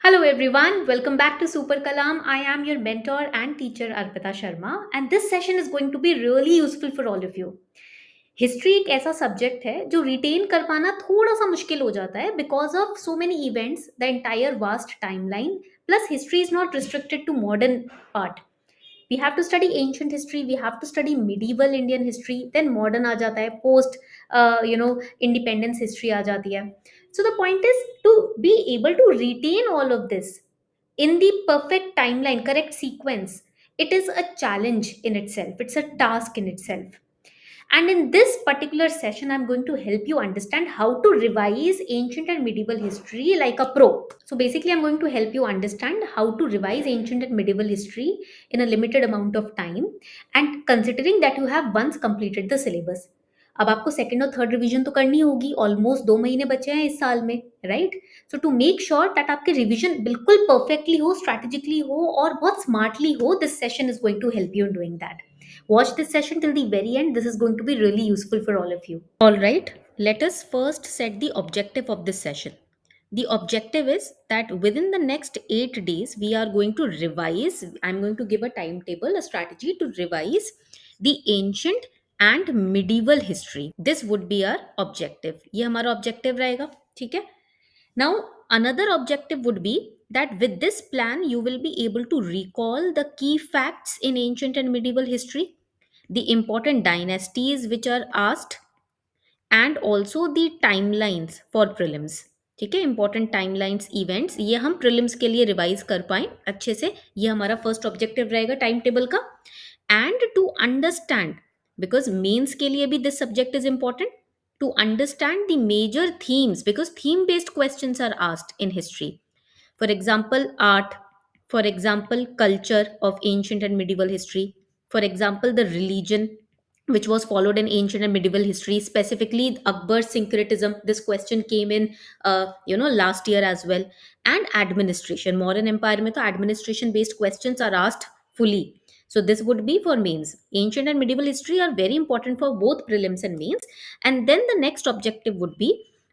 Hello everyone, welcome back to Super Kalam. I am your mentor and teacher Arpita Sharma and this session is going to be really useful for all of you. History एक ऐसा subject है जो retain कर पाना थोड़ा सा मुश्किल हो जाता है because of so many events the entire vast timeline plus history is not restricted to modern part. We have to study ancient history, we have to study medieval Indian history, then modern आ जाता है, post independence history आ जाती है. So the point is to be able to retain all of this in the perfect timeline, correct sequence. It is a challenge in itself, it's a task in itself. And in this particular session, I'm going to help you understand how to revise ancient and medieval history like a pro. So basically, I'm going to help you understand how to revise ancient and medieval history in a limited amount of time and considering that you have once completed the syllabus. अब आपको second और third revision तो करनी होगी, almost 2 महीने बचे हैं इस साल में, right? So to make sure that आपके रिवीजन बिल्कुल परफेक्टली हो, स्ट्रैटेजिकली हो और बहुत स्मार्टली हो, this session is going to help you in doing that. Watch this session till the very end. This is going to be really useful for all of you. All right, let us first set the objective of this session. The objective is that within the next 8 days, we are going to revise. I'm going to give a timetable, a strategy to revise the ancient and medieval history. This would be our objective. ये हमारा objective रहेगा, ठीक है? Now, another objective would be that with this plan, you will be able to recall the key facts in ancient and medieval history, the important dynasties which are asked, and also the timelines for prelims. ठीक है, important timelines events ये हम prelims के लिए revise कर पाए अच्छे से, ये हमारा फर्स्ट ऑब्जेक्टिव रहेगा टाइम टेबल का. And to understand, because mains के लिए भी this subject is important, to understand the major themes because theme based questions are asked in history. For example, art, for example, culture of ancient and medieval history, for example, the religion which was followed in ancient and medieval history, specifically Akbar's syncretism. This question came in last year as well. And administration, modern empire mein to administration based questions are asked fully. So this would be for mains. Ancient and medieval history are very important for both prelims and mains. And then the next objective would be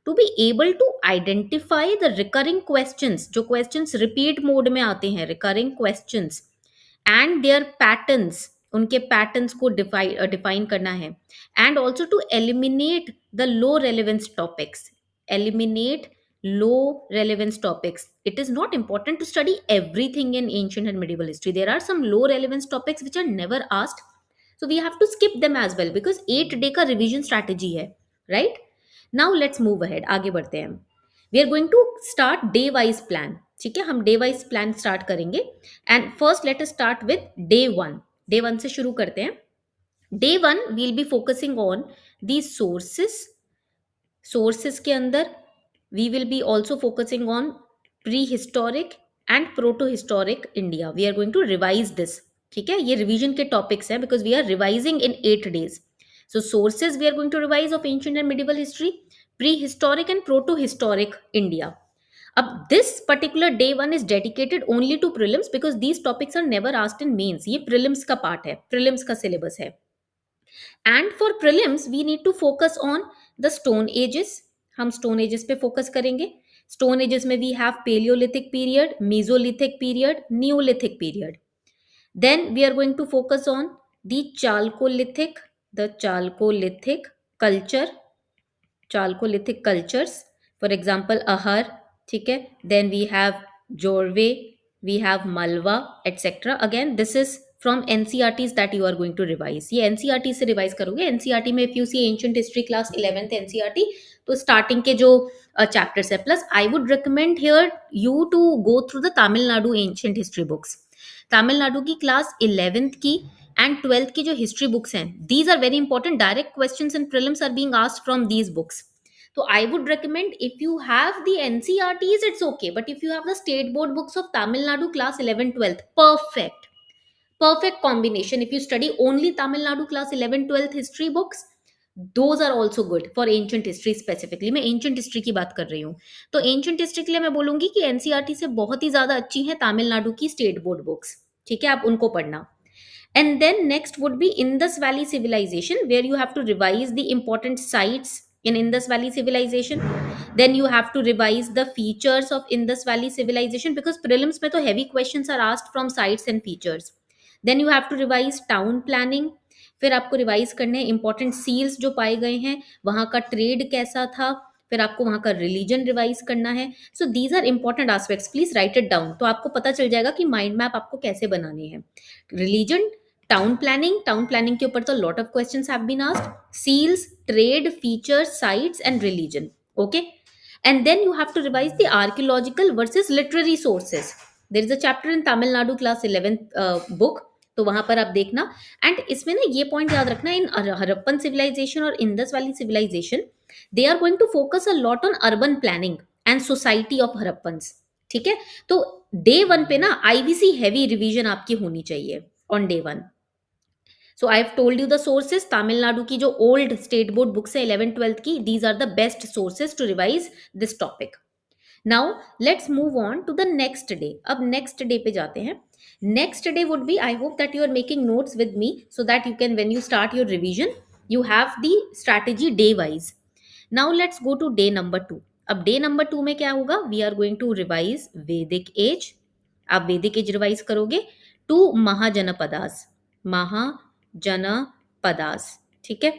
to be able to identify the recurring questions, जो questions repeat mode में आते हैं, recurring questions, and their patterns, उनके patterns को define करना है, and also to eliminate the low relevance topics. Eliminate low relevance topics. It is not important to study everything in ancient and medieval history. There are some low relevance topics which are never asked, so we have to skip them as well because 8 day का revision strategy है, right? Now let's move ahead. आगे बढ़ते हैं. We are going to start day wise plan. ठीक है, हम day wise plan start करेंगे. And first let us start with day one से शुरू करते हैं. Day one will be focusing on the sources के अंदर we will be also focusing on prehistoric and protohistoric India. We are going to revise this. ठीक है, ये revision के टॉपिक्स हैं because we are revising in 8 days. So sources we are going to revise of ancient and medieval history, prehistoric and proto-historic India. अब this particular day one is dedicated only to prelims because these topics are never asked in mains. ये prelims का part है, prelims का syllabus है. And for prelims we need to focus on the stone ages. हम stone ages पे focus करेंगे. Stone ages में we have Paleolithic period, Mesolithic period, Neolithic period. Then we are going to focus on the Chalcolithic culture, Chalcolithic cultures. For example, Ahar, ठीक है. Then we have Jorve, we have Malwa, etc. Again, this is from NCRTs that you are going to revise. ये NCRT से revise करोगे. NCRT में if you see ancient history class 11th NCRT, तो starting के जो chapters है. Plus, I would recommend here you to go through the Tamil Nadu ancient history books. Tamil Nadu की class 11th की एंड 12th की जो हिस्ट्री बुक्स हैं, these are very important. Direct questions in prelims are being asked from these books. तो I would recommend if you have the NCRTs it's okay, but if you have the state board books of Tamil Nadu class 11 12, perfect combination. If you study only Tamil Nadu class 11 12 history books, those are also good for ancient history specifically. मैं ancient history की बात कर रही हूँ. तो ancient history के लिए मैं बोलूंगी कि NCRT से बहुत ही ज्यादा अच्छी है तमिलनाडु की स्टेट बोर्ड बुक्स. ठीक है, आप उनको पढ़ना. And then next would be Indus Valley Civilization, where you have to revise the important sites in Indus Valley civilization. Then you have to revise the features of Indus Valley civilization, because prelims mein to heavy questions are asked from sites and features. Then you have to revise town planning. फिर आपको revise करने हैं important seals जो पाए गए हैं, वहां का ट्रेड कैसा था, फिर आपको वहां का रिलीजन रिवाइज करना है. So these are important aspects, please write it down, तो आपको पता चल जाएगा कि माइंड मैप आपको कैसे बनाने हैं. रिलीजन, टाउन प्लानिंग के ऊपर तो lot of questions have been asked. Seals, trade, features, sites and religion. Okay. And then you have to revise the archaeological versus literary sources. There is a chapter in Tamil Nadu class 11th book, तो वहां पर आप देखना. And इसमें ना ये point याद रखना, इन हरप्पन सिविलाइजेशन और Indus Valley civilisation, they are going to focus a lot on urban planning and society of Harappans. ठीक है, तो डे वन पे ना आईवीसी हैवी रिवीजन आपकी होनी चाहिए on day one. So I have told you the sources. Tamil Nadu की जो ओल्ड स्टेट बोर्ड बुक्स है 11th-12th की, these are the best sources to revise this topic. Now let's move on to the next day. अब next day पे जाते हैं. Next day would be, I hope that you are making notes with me so that you can, when you start your revision, you have the strategy day wise. Now let's go to day number 2. अब day number 2 में क्या होगा? We are going to revise Vedic age. आप Vedic as revise करोगे. 2 महाजनपदास, महाजनपदास. ठीक है.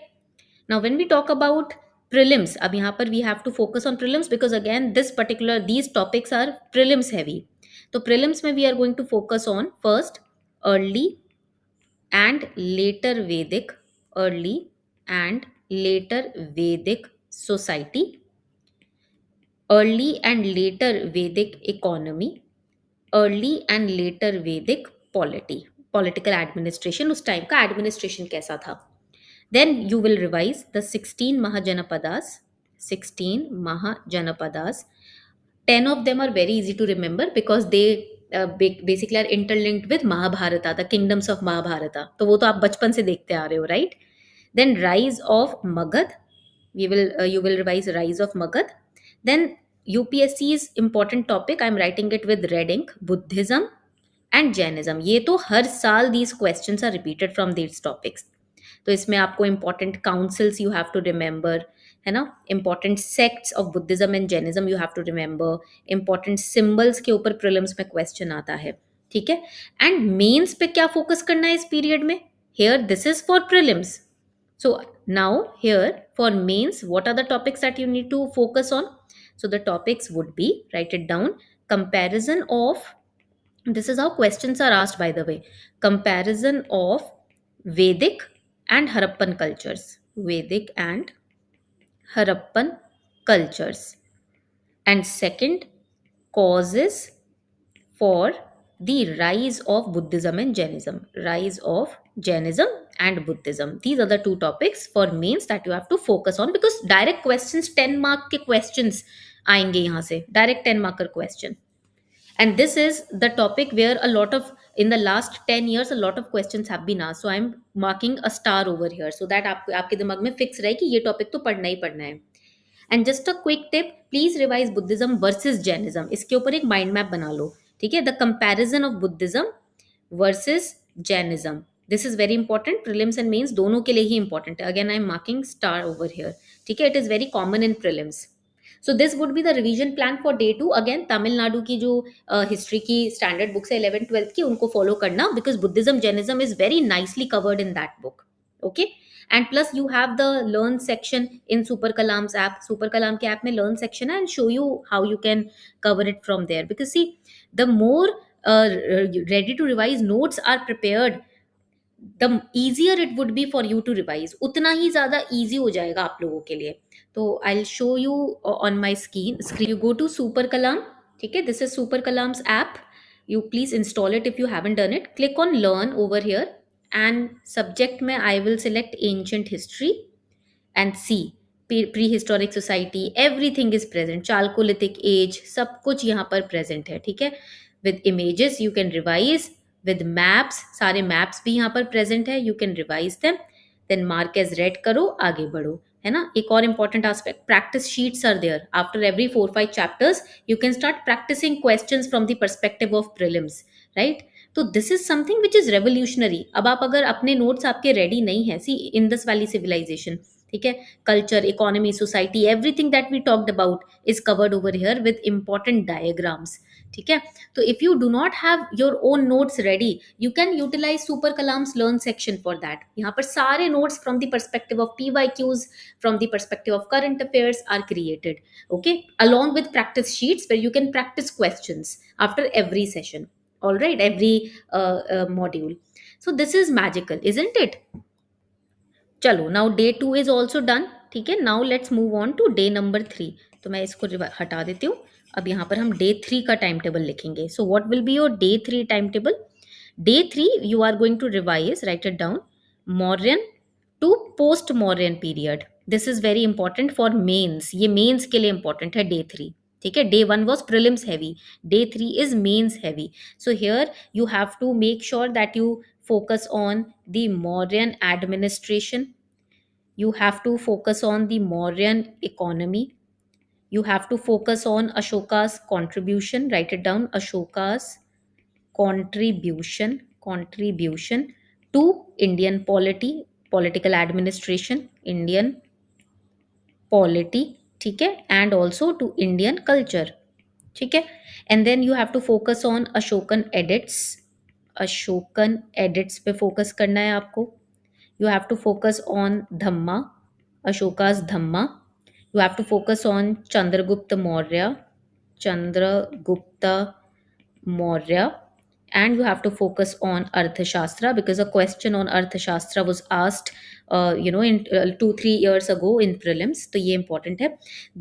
Now when we talk about prelims, अब यहाँ पर we have to focus on prelims because again these topics are prelims heavy. तो prelims में we are going to focus on first early and later Vedic, early and later Vedic society, early and later Vedic economy, early and later Vedic polity, political administration, उस time का administration कैसा था. Then you will revise the 16 Mahajanapadas. 16 Mahajanapadas. 10 of them are very easy to remember because they basically are interlinked with Mahabharata, the kingdoms of Mahabharata. तो वो तो आप बचपन से देखते आ रहे हो, right? Then rise of Magad. You will revise rise of Magad. Then UPSC's important topic, I am writing it with red ink, Buddhism and Jainism. ये तो हर साल these questions are repeated from these topics. तो इसमें आपको important councils you have to remember, है ना. Important sects of Buddhism and Jainism you have to remember. Important symbols के ऊपर प्रीलिम्स में क्वेश्चन आता है. ठीक है. एंड मेंस पे क्या फोकस करना है इस पीरियड में? Here this is for prelims. So now here for mains what are the topics that you need to focus on? So the topics would be, write it down, comparison of, this is how questions are asked by the way, comparison of Vedic and Harappan cultures, Vedic and Harappan cultures. And second, causes for the rise of Buddhism and Jainism, rise of Jainism and Buddhism. These are the two topics for mains that you have to focus on because direct questions, 10 mark के questions आएंगे यहाँ से, direct 10 marker question. And this is the topic where a lot of, in the last 10 years, a lot of questions have been asked. So I'm marking a star over here so that आपके दिमाग में fix रहे कि ये topic तो पढ़ना ही पढ़ना है. And just a quick tip, please revise Buddhism versus Jainism. इसके ऊपर एक माइंड मैप बना लो. ठीक है. The comparison of Buddhism versus Jainism, this is very important. Prelims and mains दोनों के लिए ही इंपॉर्टेंट है. Again I am marking star over here. ठीक है. It is very common in prelims. So this would be the revision plan for day 2. Again Tamil Nadu की जो history की स्टैंडर्ड बुक्स है 11th-12th की, उनको फॉलो करना because Buddhism Jainism is very nicely covered in that book. Okay. And plus you have the learn section in super Kalam's app. Super Kalam के app में learn section है and show you how you can cover it from there. Because see the more ready to revise notes are prepared, the easier it would be for you to revise. उतना ही ज्यादा easy हो जाएगा आप लोगों के लिए. तो I will show you on my screen. You go to super Kalam. ठीक है. This is super Kalam's app. You please install it if you haven't done it. Click on learn over here and subject में I will select ancient history and see prehistoric society. Everything is present. Chalcolithic age, सब कुछ यहाँ पर present है. ठीक है. With images you can revise, with maps, सारे maps भी यहाँ पर प्रेजेंट है. You can revise them. Then mark as read करो, आगे बढ़ो, है ना. एक और important aspect, practice sheets are there. After every 4-5 chapters you can start practising questions from the perspective of prelims, right. तो this is something which is revolutionary. अब आप अगर अपने नोट्स आपके रेडी नहीं है, सी इंडस वैली सिविलाइजेशन, ठीक है, culture, economy, society, everything that we talked about is covered over here with important diagrams. ठीक है, तो if you do not have your own notes ready, you can utilise Super Kalam's learn section for that. यहाँ पर सारे notes from the perspective of PYQs, from the perspective of current affairs are created, okay, along with practice sheets where you can practice questions after every session, all right, every module. So this is magical, isn't it? चलो, now day 2 is also done. ठीक है, now let's move on to day number 3। तो मैं इसको हटा देती हूँ। अब यहाँ पर हम डे 3 का टाइम टेबल लिखेंगे। So what will be your day 3 time table? Day 3 you are going to revise, write it down, Mauryan to post Mauryan period. This is very important for mains, ये मेंस के लिए इंपॉर्टेंट है day 3। ठीक है, day 1 was prelims heavy, day 3 is mains heavy. So here you have to make sure that you focus on the Mauryan administration, you have to focus on the Mauryan economy, you have to focus on Ashoka's contribution, write it down, Ashoka's contribution to Indian polity, political administration, Indian polity, ठीक है, and also to Indian culture। ठीक है, and then you have to focus on Ashokan edicts, Ashokan edicts पे focus करना है आपको। You have to focus on dhamma, Ashoka's dhamma. You have to focus on Chandragupta Maurya, Chandragupta Maurya, and you have to focus on arthashastra because a question on arthashastra was asked in 2-3 years ago in prelims, तो ये important है।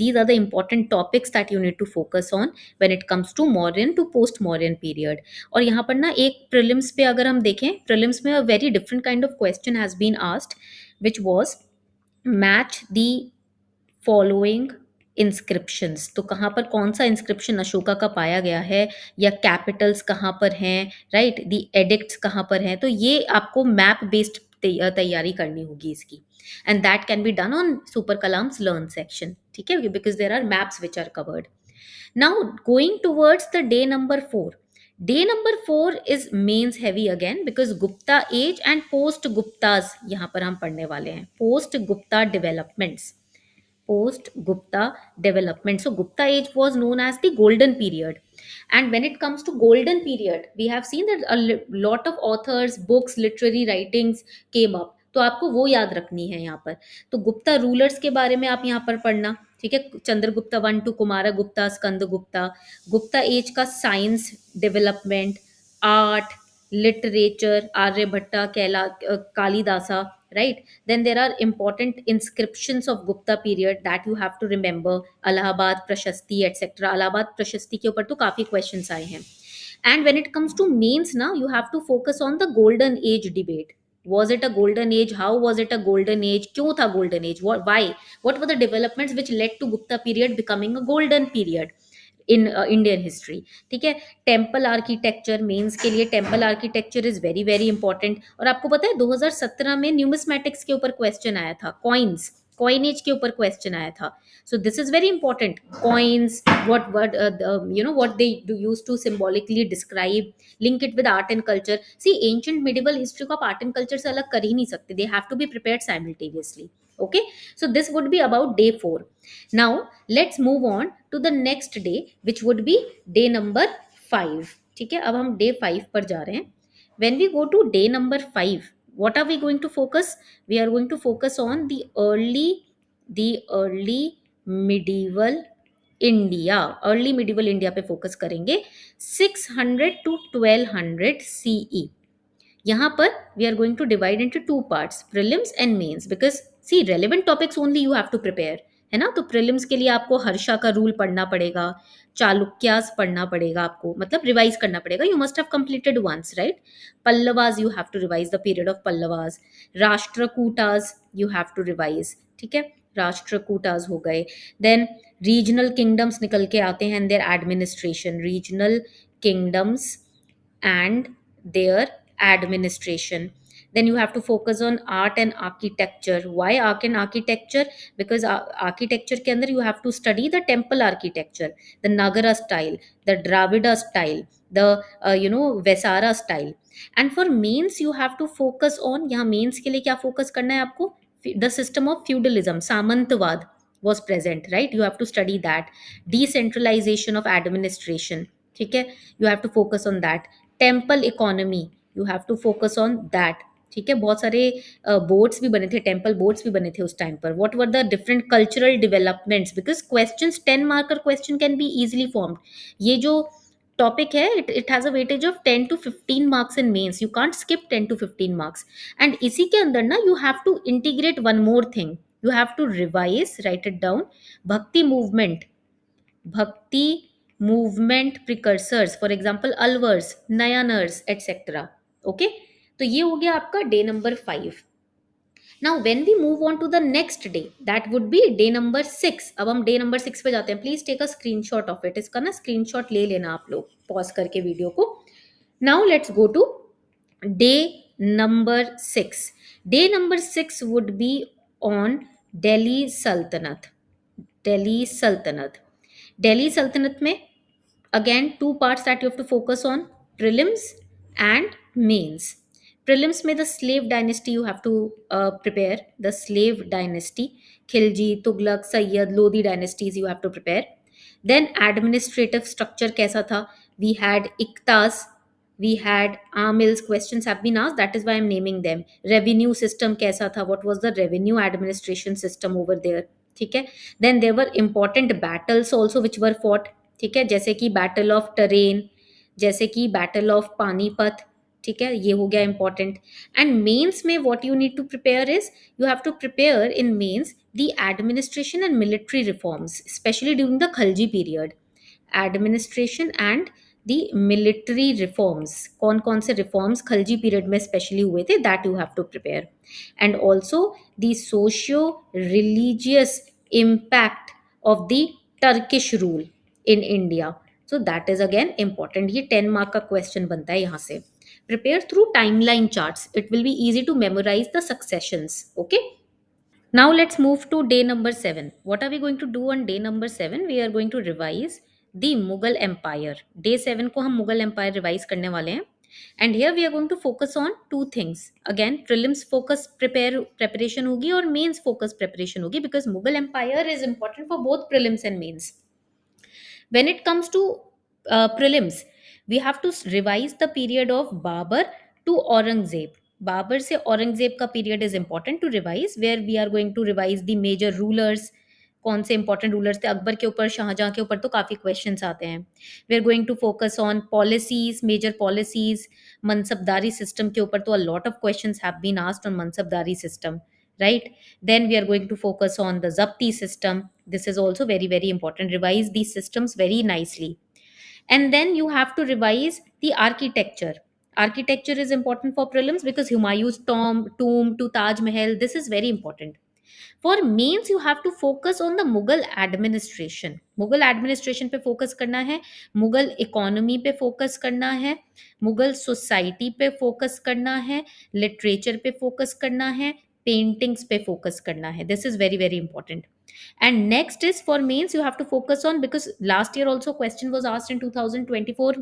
These are the important topics that you need to focus on when it comes to Mauryan to post Mauryan period। और यहाँ पर ना एक prelims पे अगर हम देखें, prelims में a very different kind of question has been asked which was match the following inscriptions. तो कहाँ पर कौन सा इंस्क्रिप्शन अशोका का पाया गया है, या कैपिटल्स कहाँ पर हैं, राइट, दी एडिक्ट्स कहाँ पर हैं। तो ये आपको मैप बेस्ड तैयारी करनी होगी इसकी, and that can be done on Super Kalam's learn section. ठीक है, because there are maps which are covered. Now going towards the day number 4, day number 4 is mains heavy again because Gupta age and post Guptas यहाँ पर हम पढ़ने वाले हैं, post Gupta developments, post Gupta development. So Gupta age was known as the golden period. And when it comes to golden period, we have seen that a lot of authors, books, literary writings came up. तो आपको वो याद रखनी है यहाँ पर। तो Gupta rulers के बारे में आप यहाँ पर पढ़ना। ठीक है, चंद्रगुप्ता 1 to कुमार गुप्ता, स्कंद गुप्ता, गुप्ता एज का science development, art, literature, Aryabhata, Kalidasa, right? Then there are important inscriptions of Gupta period that you have to remember, Allahabad Prashasti etc. Allahabad Prashasti के ऊपर तो काफी questions आए हैं। And when it comes to mains now, you have to focus on the golden age debate. Was it a golden age? How was it a golden age? क्यों था golden age? Why? What were the developments which led to Gupta period becoming a golden period in Indian history? ठीक है, temple architecture, mains के लिए temple architecture is very very important. और आपको पता है 2017 में न्यूमिस्मेटिक्स के ऊपर क्वेश्चन आया था, कॉइन्स, कॉइनेज के ऊपर क्वेश्चन आया था। So this is very important, coins, what they do use to symbolically describe, link it with art and culture। See, ancient medieval history को आप art and culture से अलग कर ही नहीं सकते, they have to be prepared simultaneously। okay, so this would be about day 4। now let's move on to the next day which would be day number 5। ठीक है, अब हम day 5 पर जा रहे हैं। when we go to day number 5, what are we going to focus? We are going to focus on the early medieval India, early medieval India पे focus करेंगे, 600 to 1200 CE। यहाँ पर we are going to divide into 2 parts, prelims and mains, because see relevant topics only you have to prepare, है ना। तो prelims के लिए आपको हर्षा का रूल पढ़ना पड़ेगा, चालुक्यास पढ़ना पड़ेगा, आपको मतलब रिवाइज करना पड़ेगा, you must have completed once, right. Pallavas you have to revise the period of Pallavas, Rashtrakutas you have to revise, ठीक है, राष्ट्रकूटास हो गए। देन रीजनल किंगडम्स निकल के आते हैं, their administration, regional kingdoms and their administration। then you have to focus on art and architecture। why art and architecture? because architecture के अंदर you have to study the temple architecture, the Nagara style, the Dravida style, the Vesara style। and for mains you have to focus on, यहाँ mains के लिए क्या focus करना है आपको? The system of feudalism, samantwad, was present, right? You have to study that. Decentralization of administration, ठीक है, you have to focus on that. Temple economy, you have to focus on that, ठीक है. बहुत सारे boards भी बने थे, temple boards भी बने थे उस टाइम पर. What were the different cultural developments, because questions 10 marker question can be easily formed. ये जो टॉपिक है, it has a weightage of 10 to 15 marks in mains. You can't skip 10 to 15 marks. And इसी के अंदर ना you have to integrate one more thing. You have to revise, write it down. Bhakti movement, bhakti movement precursors, for example Alvars, Nayanars etcetera. Okay, तो ये हो गया आपका day number 5. Now when we move on to the next day, that would be day number 6. अब हम day number 6 पे जाते हैं. Please take a screenshot of it. इसका ना स्क्रीनशॉट ले लेना आप लोग, पॉज करके वीडियो को. Now let's go to day number 6. Day number 6 would be on Delhi Sultanate. Delhi Sultanate. Delhi Sultanate में again two parts that you have to focus on: prelims and mains. Prelims में the slave dynasty you have to prepare. The slave dynasty, Khilji, Tughlaq, Syed, Lodhi dynasties you have to prepare. Then administrative structure कैसा था? We had iktas, we had amils. Questions have been asked, that is why I'm naming them. Revenue system कैसा था? What was the revenue administration system over there? ठीक है. Then there were important battles also which were fought. ठीक है, जैसे कि battle of train, जैसे कि बैटल ऑफ पानीपत. ठीक है, ये हो गया इंपॉर्टेंट. एंड मेंस में what you need to prepare is, you have to prepare in mains the administration and military reforms, specially during the Khalji period. Administration and the military reforms, कौन कौन से reforms Khalji period में specially हुए थे, that you have to prepare. And also the socio religious impact of the Turkish rule in India. So that is again important. ये 10 mark का question बनता है यहाँ से. Prepare through timeline charts, it will be easy to memorise the successions. Okay, now let's move to day number 7. What are we going to do on day number 7? We are going to revise the Mughal Empire. Day 7 को हम Mughal Empire revise करने वाले हैं. And here we are going to focus on two things. Again, prelims focus preparation होगी और mains focus preparation होगी, because Mughal Empire is important for both prelims and mains. When it comes to prelims, we have to revise the period of Babur to Aurangzeb. Babar से औरंगजेब का period is important to revise, where we are going to revise the major rulers. कौन से important rulers थे? अकबर के ऊपर, शाहजहां के ऊपर तो काफ़ी क्वेश्चंस आते हैं. We are going to focus on policies, major policies. Mansabdari system के ऊपर तो a lot of questions have been asked on mansabdari system, right? Then we are going to focus on the Zapti system. This is also very, very important. Revise these systems very nicely. And then you have to revise the architecture. Architecture is important for prelims because Humayun's tomb to Taj Mahal, this is very important. For mains you have to focus on the Mughal administration. Mughal administration पे focus करना है, Mughal economy पे focus करना है, Mughal society पे focus करना है, literature पे focus करना है, paintings पे focus करना है. This is very, very important. And next is for mains you have to focus on, because last year also question was asked in 2024.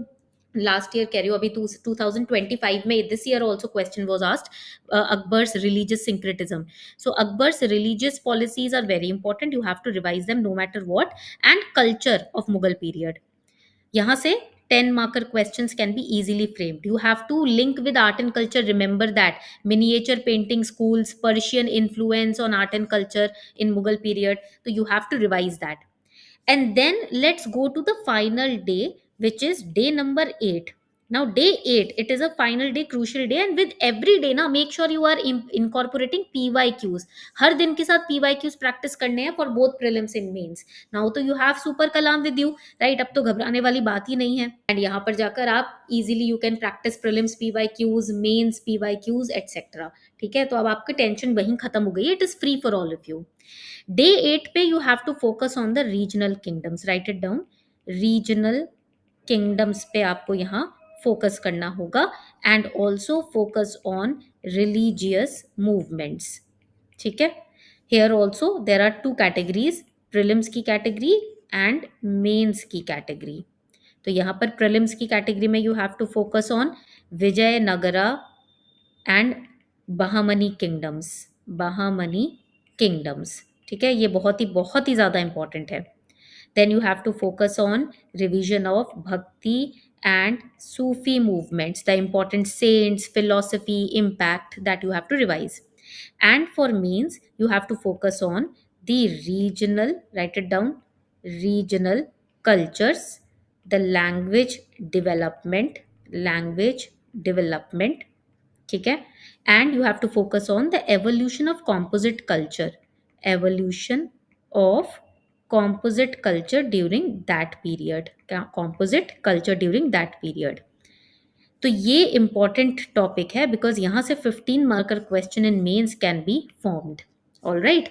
Last year कह रही हूँ, अभी 2025 में, this year also question was asked, Akbar's religious syncretism. So Akbar's religious policies are very important, you have to revise them no matter what. And culture of Mughal period, यहाँ से 10 marker questions can be easily framed. You have to link with art and culture. Remember that miniature painting schools, Persian influence on art and culture in Mughal period. So you have to revise that. And then let's go to the final day, which is day number 8. Now day 8, it is a final day, crucial day, and with every day now make sure you are incorporating PYQs. हर दिन के साथ PYQs practice करने हैं for both prelims and mains. Now तो you have super kalam with you, right? अब तो घबराने वाली बात ही नहीं है. And यहाँ पर जाकर आप easily you can practice prelims PYQs, mains PYQs, etc. ठीक है, तो अब आपकी टेंशन वहीं खत्म हो गई. It is free for all of you. Day 8 पे you have to focus on the regional kingdoms. Write it down. Regional kingdoms पे आपको यहाँ फोकस करना होगा. And also focus on religious movements. ठीक है, here also there are two categories, prelims की category and mains की कैटेगरी. तो यहाँ पर प्रिलिम्स की कैटेगरी में you have to focus on Vijayanagara and Bahmani kingdoms. Bahmani kingdoms. ठीक है, ये बहुत ही ज़्यादा इंपॉर्टेंट है। Then you have to focus on revision of Bhakti and Sufi movements, the important saints, philosophy, impact that you have to revise. And for means, you have to focus on the regional, write it down, regional cultures, the language development, ठीक है, and you have to focus on the evolution of evolution of composite culture during that period, composite culture during that period. तो ये important topic है because यहाँ से 15 marker question in mains can be formed. All right,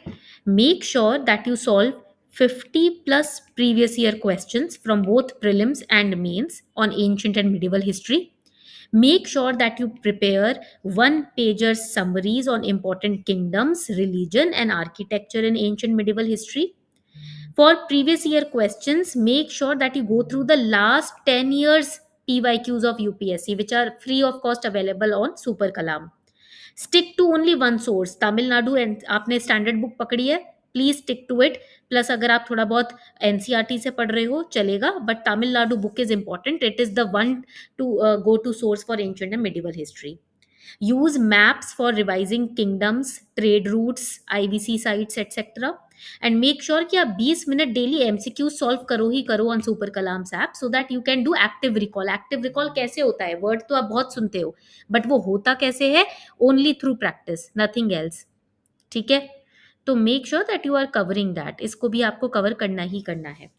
make sure that you solve 50 plus previous year questions from both prelims and mains on ancient and medieval history. Make sure that you prepare one-pager summaries on important kingdoms, religion, and architecture in ancient medieval history. For previous year questions, make sure that you go through the last 10 years PYQs of UPSC, which are free of cost available on Super Kalam. Stick to only one source, Tamil Nadu, and आपने standard book पकड़ी है, please stick to it. Plus अगर आप थोड़ा बहुत NCERT से पढ़ रहे हो चलेगा, but Tamil Nadu book is important. It is the one to go to source for ancient and medieval history. Use maps for revising kingdoms, trade routes, IVC sites, etc. And make sure कि आप 20 minute daily MCQ solve करो ही करो on Super Kalam's app, so that you can do active recall. Active recall कैसे होता है? Word तो आप बहुत सुनते हो, बट वो होता कैसे है? Only through practice, nothing else. ठीक है, तो make sure that you are covering that. इसको भी आपको कवर करना ही करना है.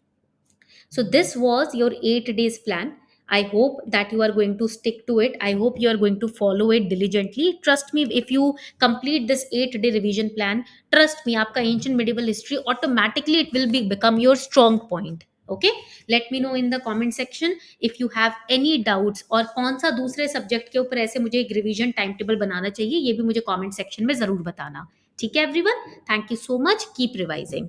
So this was your 8 days plan. I hope that you are going to stick to it. I hope you are going to follow it diligently. Trust me, if you complete this 8-day revision plan, trust me, आपका ancient medieval history automatically it will become your strong point. Okay, let me know in the comment section if you have any doubts, और कौन सा दूसरे subject के ऊपर ऐसे मुझे एक रिवीजन टाइम टेबल बनाना चाहिए, ये भी मुझे कमेंट सेक्शन में जरूर बताना. ठीक है everyone, thank you so much, keep revising.